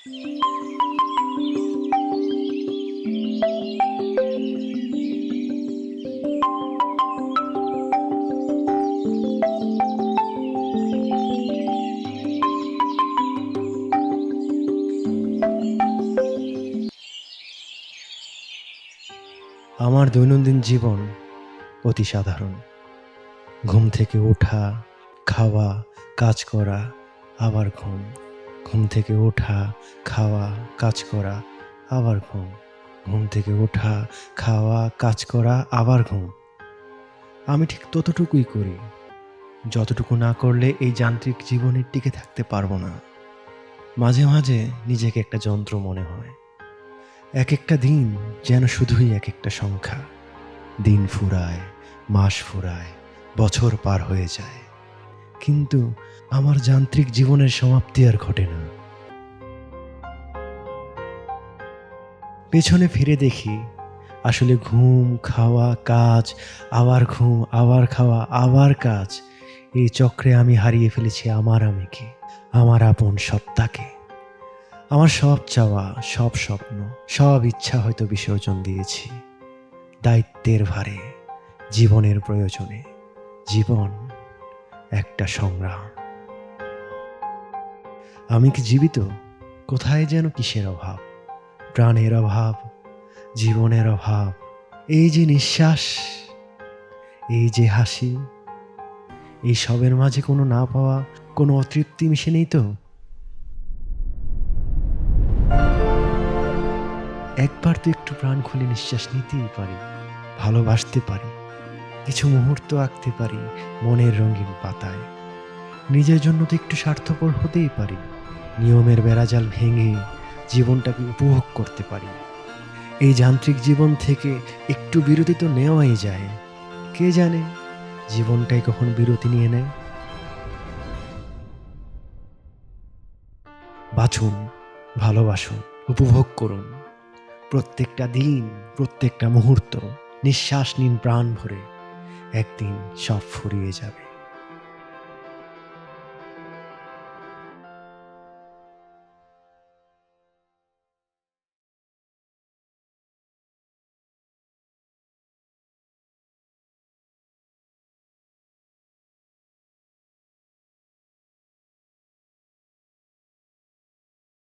আমার দৈনন্দিন জীবন অতি সাধারণ। ঘুম থেকে ওঠা, খাওয়া, কাজ করা, আবার ঘুম। ঘুম থেকে ওঠা, খাওয়া, কাজ করা, আবার ঘুম। ঘুম থেকে ওঠা, খাওয়া, কাজ করা, আবার ঘুম। আমি ঠিক ততটুকুই করি, যতটুকু না করলে এই যান্ত্রিক জীবনে টিকে থাকতে পারবো না। মাঝে মাঝে নিজেকে একটা যন্ত্র মনে হয়। এক একটা দিন যেন শুধুই এক একটা সংখ্যা। দিন ফুরায়, মাস ফুরায়, বছর পার হয়ে যায়, কিন্তু আমার যান্ত্রিক জীবনের সমাপ্তি আর ঘটে না। পেছনে ফিরে দেখি, আসলে ঘুম, খাওয়া, কাজ, আবার ঘুম, আবার খাওয়া, আবার কাজ, এই চক্রে আমি হারিয়ে ফেলেছি আমার আমিকে, আমার আপন সত্তাকে। আমার সব চাওয়া, সব স্বপ্ন, সব ইচ্ছা হয়তো বিসর্জন দিয়েছি দায়িত্বের ভারে, জীবনের প্রয়োজনে। জীবন একটা সংগ্রাম। আমি কি জীবিত? কোথায় যেন কিসের অভাব, প্রাণের অভাব, জীবনের অভাব। এই যে নিঃশ্বাস, এই যে হাসি, এই সবের মাঝে কোনো না পাওয়া, কোনো অতৃপ্তি মিশে নেই তো? একবার তো একটু প্রাণ খুলে নিঃশ্বাস নিতেই পারি, ভালোবাসতে পারি, কিছু মুহূর্ত আঁকতে পারি মনের রঙিন পাতায়। নিজের জন্য তো একটু স্বার্থপর হতেই পারি, নিয়মের বেড়াজাল ভেঙে জীবনটাকে উপভোগ করতে পারি। এই যান্ত্রিক জীবন থেকে একটু বিরতি তো নেওয়াই যায়। কে জানে জীবনটাই কখন বিরতি নিয়ে নেয়। বাঁচুন, ভালোবাসুন, উপভোগ করুন প্রত্যেকটা দিন, প্রত্যেকটা মুহূর্ত। নিঃশ্বাস নিন প্রাণ ভরে, একদিন সব ফুরিয়ে যাবে।